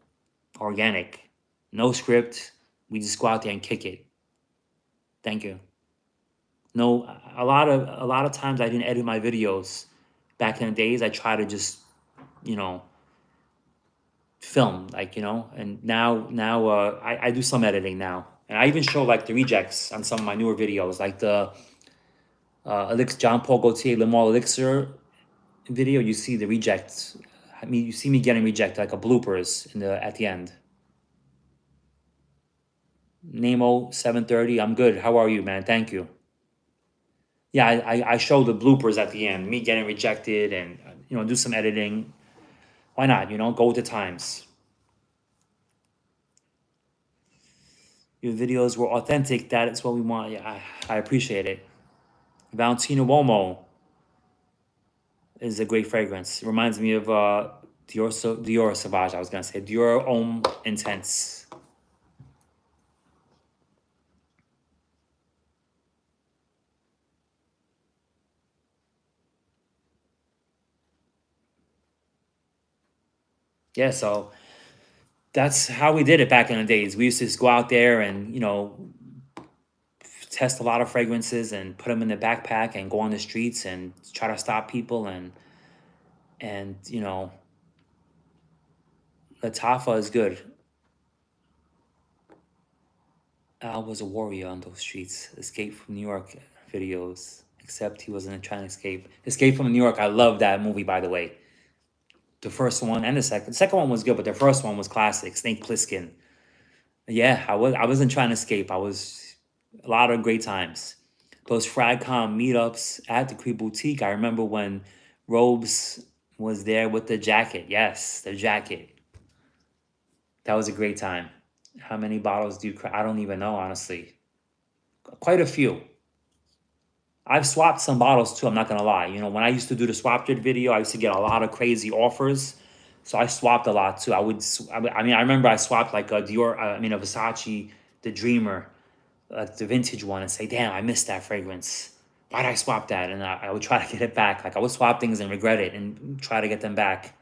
organic. No script. We just go out there and kick it. Thank you. No, a lot of times I didn't edit my videos. Back in the days, I try to just, you know, film, like, and now I do some editing now. And I even show like the rejects on some of my newer videos, like the John Paul Gaultier Le Mans Elixir video. You see the rejects. I mean, you see me getting rejected, like a bloopers at the end. Nemo 730. I'm good. How are you, man? Thank you. Yeah, I show the bloopers at the end, me getting rejected, and do some editing. Why not? Go with the times. Your videos were authentic. That is what we want. Yeah, I appreciate it. Valentino Uomo is a great fragrance. It reminds me of Dior Sauvage. I was gonna say Dior Homme Intense. Yeah, so that's how we did it back in the days. We used to just go out there and test a lot of fragrances and put them in the backpack and go on the streets and try to stop people and Latafa is good. Al was a warrior on those streets. Escape from New York videos. Except he wasn't trying to escape. Escape from New York. I love that movie, by the way. The first one and the second. The second one was good, but the first one was classic. Snake Plissken. Yeah, I wasn't trying to escape. I was a lot of great times. Those fragcom meetups at the Cree Boutique. I remember when Robes was there with the jacket. Yes, the jacket. That was a great time. How many bottles do you cry? I don't even know, honestly. Quite a few. I've swapped some bottles too. I'm not gonna lie. When I used to do the swap it video, I used to get a lot of crazy offers. So I swapped a lot too. I mean, I remember I swapped like a Dior, a Versace, the Dreamer, like the vintage one, and say, damn, I missed that fragrance. Why'd I swap that? And I would try to get it back. Like I would swap things and regret it and try to get them back.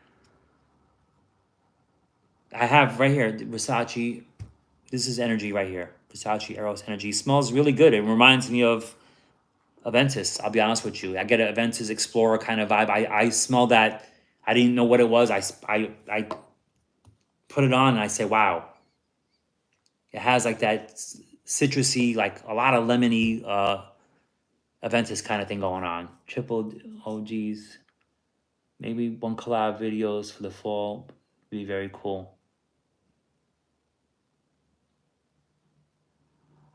I have right here Versace. This is energy right here. Versace Eros Energy. Smells really good. It reminds me of Aventus. I'll be honest with you. I get an Aventus Explorer kind of vibe. I smell that. I didn't know what it was. I put it on and I say, wow. It has like that citrusy, like a lot of lemony Aventus kind of thing going on. Triple OGs. Maybe one collab videos for the fall. Be very cool.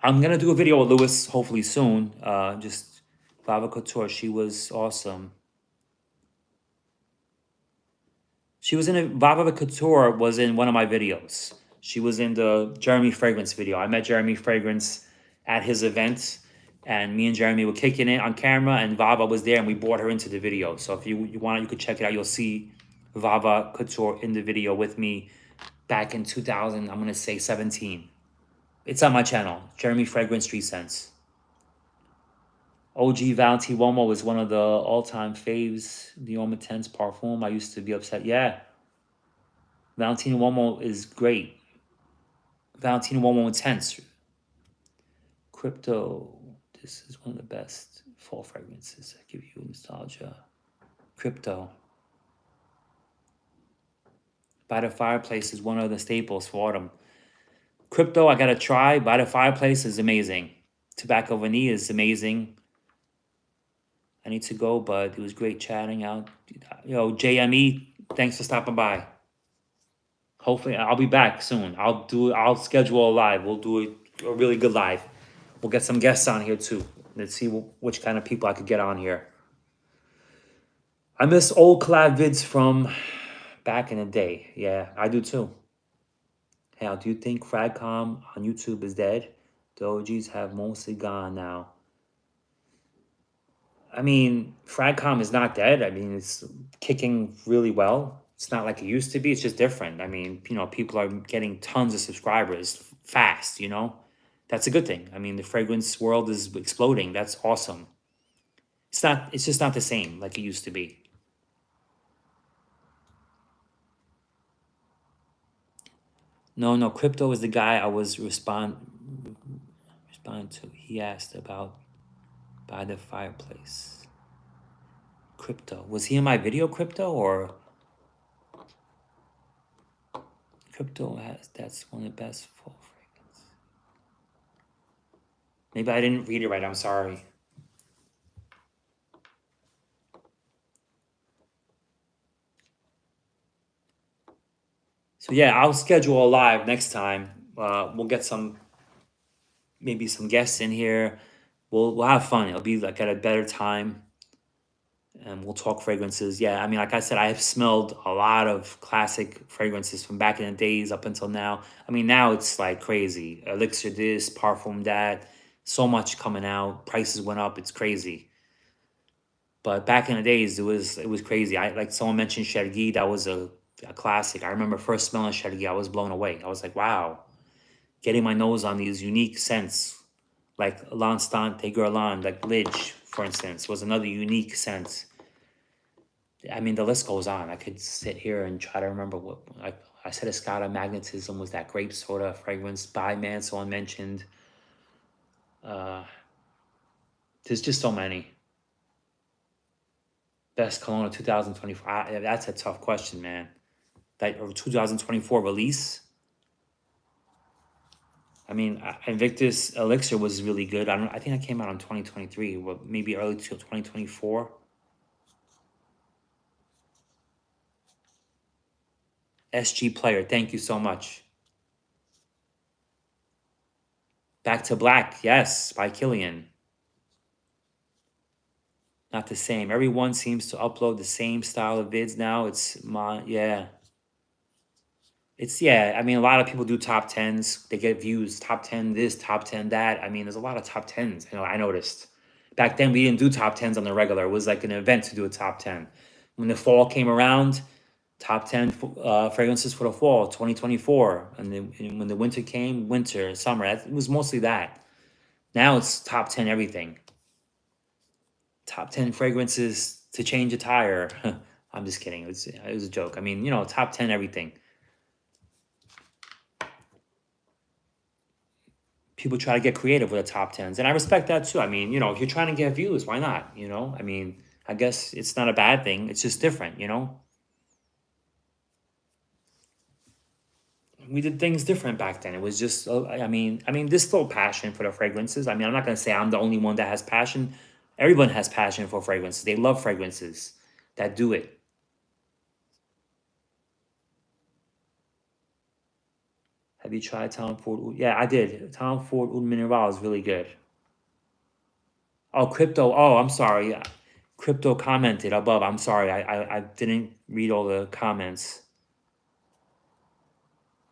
I'm gonna do a video with Lewis hopefully soon. Just Bava Couture. She was awesome. She was in a Bava Couture was in one of my videos. She was in the Jeremy Fragrance video. I met Jeremy Fragrance at his event, and me and Jeremy were kicking it on camera, and Vava was there, and we brought her into the video. So if you want, you could check it out. You'll see Vava Couture in the video with me back in 2000. I'm gonna say 17. It's on my channel, Jeremy Fragrance Street Scents. OG Valentino Uomo is one of the all-time faves. The Homme Intense Parfum. I used to be upset. Yeah, Valentino Uomo is great. Valentino Uomo Intense. Crypto. This is one of the best fall fragrances that give you nostalgia. Crypto. By the Fireplace is one of the staples for autumn. Crypto, I gotta try. By the Fireplace is amazing. Tobacco Vanilla is amazing. I need to go, but it was great chatting out. JME, thanks for stopping by. Hopefully, I'll be back soon. I'll schedule a live. We'll do a really good live. We'll get some guests on here too. Let's see which kind of people I could get on here. I miss old collab vids from back in the day. Yeah, I do too. Hell, do you think fragcom on YouTube is dead? The OGs have mostly gone now. I mean, fragcom is not dead. I mean, it's kicking really well. It's not like it used to be. It's just different. I mean, people are getting tons of subscribers fast, That's a good thing. I mean, the fragrance world is exploding. That's awesome. It's just not the same like it used to be. No, Crypto is the guy I was responding to. He asked about by the fireplace. Crypto. Was he in my video, Crypto, or Crypto has, that's one of the best full fragrance. Maybe I didn't read it right. I'm sorry. So yeah, I'll schedule a live next time. We'll get maybe some guests in here. We'll have fun. It'll be like at a better time, and we'll talk fragrances. Yeah, I mean, like I said, I have smelled a lot of classic fragrances from back in the days up until now. I mean, now it's like crazy. Elixir this, Parfum that, so much coming out. Prices went up. It's crazy. But back in the days, it was crazy. I like someone mentioned Chergui. That was a classic. I remember first smelling Chergui. I was blown away. I was like, wow, getting my nose on these unique scents, like L'Instant Guerlain, like Lidge, for instance, was another unique scent. I mean, the list goes on. I could sit here and try to remember what I said. Escada Magnetism was that grape soda fragrance. By Man, someone mentioned. Uh, there's just so many. Best cologne of 2024. That's a tough question, man. That or 2024 release. I mean, Invictus Elixir was really good. I think that came out in 2023, or maybe early 2024. SG Player, thank you so much. Back to Black, yes, by Killian. Not the same. Everyone seems to upload the same style of vids now. Yeah. I mean, a lot of people do top tens. They get views, top 10 this, top 10 that. I mean, there's a lot of top tens. I noticed. Back then, we didn't do top tens on the regular. It was like an event to do a top 10. When the fall came around, top 10 fragrances for the fall, 2024. And then when the winter came, winter, summer, it was mostly that. Now it's top 10 everything. Top 10 fragrances to change a tire. I'm just kidding. It was a joke. I mean, top 10 everything. People try to get creative with the top 10s. And I respect that too. I mean, if you're trying to get views, why not? I mean, I guess it's not a bad thing. It's just different, We did things different back then. It was just, I mean, there's still passion for the fragrances. I mean, I'm not going to say I'm the only one that has passion. Everyone has passion for fragrances. They love fragrances that do it. Have you tried Tom Ford? Yeah, I did. Tom Ford Oud Mineral is really good. Oh, Crypto. Oh, I'm sorry. Crypto commented above. I'm sorry. I didn't read all the comments.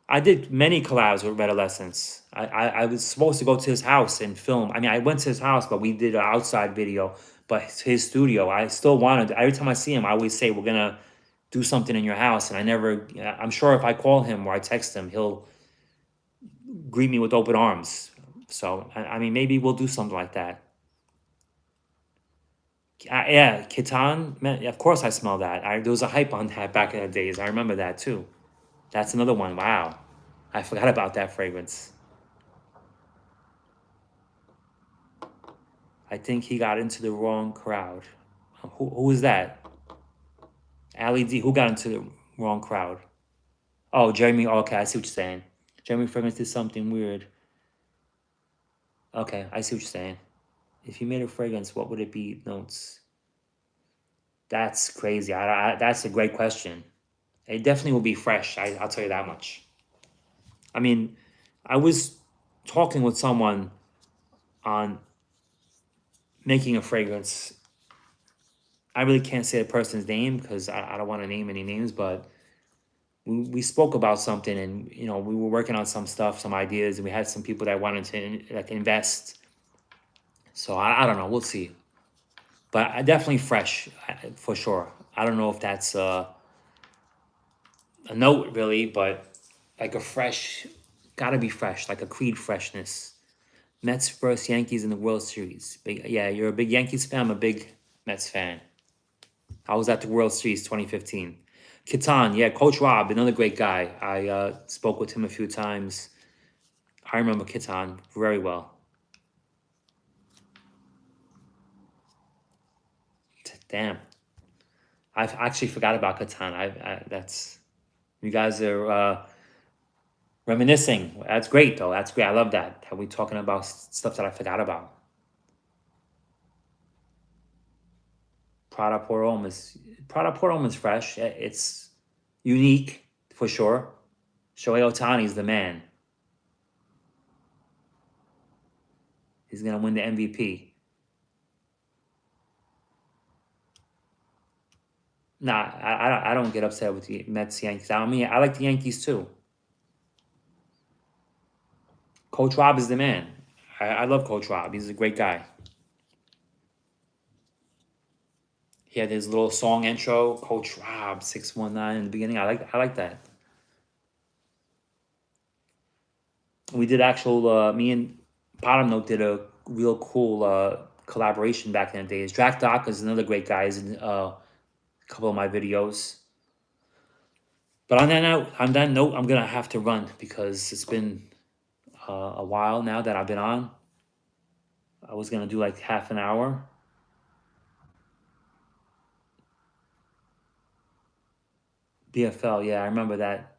I did many collabs with Redolescence. I was supposed to go to his house and film. I mean, I went to his house, but we did an outside video. But his studio, I still wanted. Every time I see him, I always say, we're going to do something in your house. And I'm sure if I call him or I text him, he'll greet me with open arms. So, I mean, maybe we'll do something like that. Yeah, Kitan, man, of course I smell that. There was a hype on that back in the days. I remember that too. That's another one. Wow. I forgot about that fragrance. I think he got into the wrong crowd. Who is that? Ali D. Who got into the wrong crowd? Oh, Jeremy. Okay, I see what you're saying. Jeremy Fragrance did something weird. Okay, I see what you're saying. If you made a fragrance, what would it be? Notes. That's crazy. That's a great question. It definitely will be fresh. I'll tell you that much. I mean, I was talking with someone on making a fragrance. I really can't say the person's name because I don't want to name any names, but we spoke about something, and we were working on some stuff, some ideas, and we had some people that wanted to invest. So I don't know. We'll see. But I definitely fresh for sure. I don't know if that's a note really, but like a fresh, gotta be fresh, like a Creed freshness. Mets versus Yankees in the World Series. Yeah, you're a big Yankees fan. I'm a big Mets fan. I was at the World Series 2015. Kitan, yeah, Coach Rob, another great guy. I spoke with him a few times. I remember Kitan very well. Damn. I actually forgot about Catan. You guys are reminiscing. That's great, though. That's great. I love that. How we talking about stuff that I forgot about. Prada Port Homme is fresh. It's unique for sure. Shohei Ohtani is the man. He's gonna win the MVP. Nah, I don't get upset with the Mets Yankees. I mean, I like the Yankees too. Coach Rob is the man. I love Coach Rob. He's a great guy. He had his little song intro, Coach Rob 619 in the beginning. I like that. We did actual. Me and Bottom Note did a real cool collaboration back in the days. Drac Doc is another great guy. He's in a couple of my videos. But on that note, I'm gonna have to run because it's been a while now that I've been on. I was gonna do like half an hour. BFL, yeah, I remember that.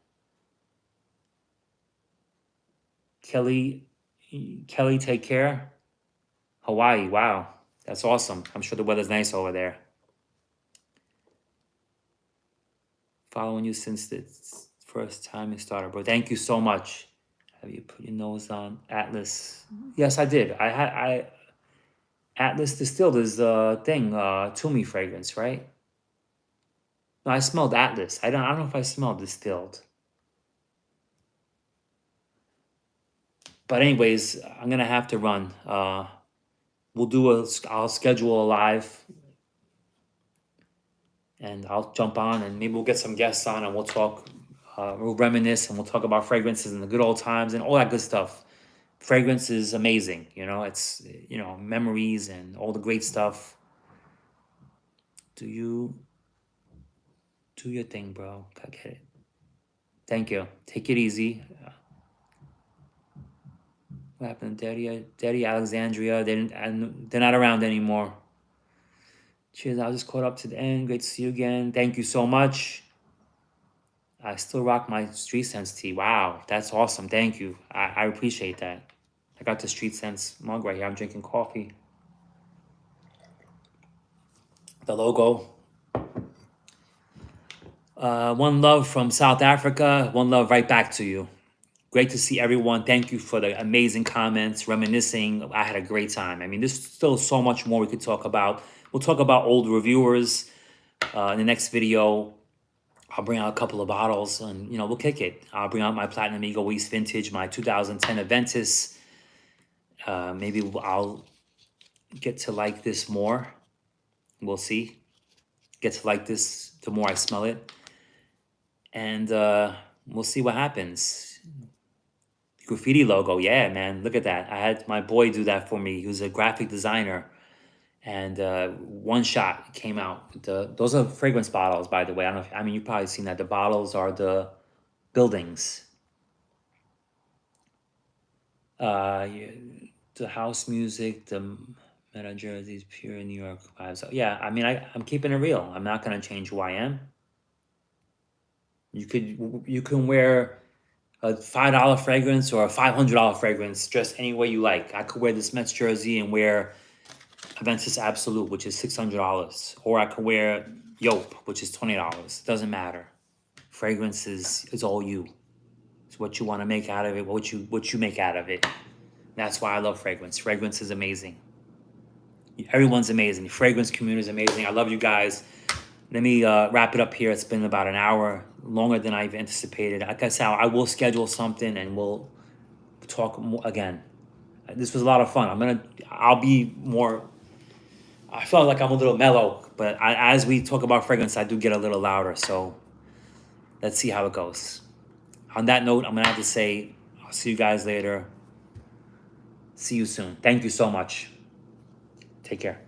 Kelly, take care. Hawaii, wow, that's awesome. I'm sure the weather's nice over there. Following you since the first time you started, bro. Thank you so much. Have you put your nose on Atlas? Yes, I did. I Atlas distilled his thing, Toomey fragrance, right? No, I smelled Atlas. I don't know if I smelled distilled. But anyways, I'm gonna have to run. I'll schedule a live, and I'll jump on, and maybe we'll get some guests on, and we'll talk. We'll reminisce, and we'll talk about fragrances and the good old times and all that good stuff. Fragrance is amazing, it's memories and all the great stuff. Do your thing, bro. I get it. Thank you. Take it easy. What happened to Daddy Alexandria? They're not around anymore. Cheers. I was just caught up to the end. Great to see you again. Thank you so much. I still rock my Street Sense tee. Wow, that's awesome. Thank you. I appreciate that. I got the Street Sense mug right here. I'm drinking coffee. The logo. One love from South Africa. One love right back to you. Great to see everyone. Thank you for the amazing comments, reminiscing. I had a great time. I mean, there's still so much more we could talk about. We'll talk about old reviewers in the next video. I'll bring out a couple of bottles and, we'll kick it. I'll bring out my Platinum Eagle East Vintage, my 2010 Aventus. Maybe I'll get to like this more. We'll see. Get to like this the more I smell it. And we'll see what happens. Graffiti logo. Yeah, man. Look at that. I had my boy do that for me. He was a graphic designer. And one shot came out. Those are fragrance bottles, by the way. You've probably seen that. The bottles are the buildings. The house music, the Meta jerseys, pure New York vibes. So, yeah, I'm keeping it real. I'm not gonna change who I am. You can wear a $5 fragrance or a $500 fragrance just any way you like. I could wear this Mets jersey and wear Aventus Absolute, which is $600, or I could wear Yope, which is $20. Doesn't matter. Fragrance is all you. It's what you want to make out of it. What you make out of it. That's why I love fragrance. Fragrance is amazing. Everyone's amazing. The fragrance community is amazing. I love you guys. Let me wrap it up here. It's been about an hour, longer than I've anticipated. Like I said, I will schedule something and we'll talk more again. This was a lot of fun. I'll be more. I felt like I'm a little mellow, but as we talk about fragrance, I do get a little louder. So let's see how it goes. On that note, I'm going to have to say, I'll see you guys later. See you soon. Thank you so much. Take care.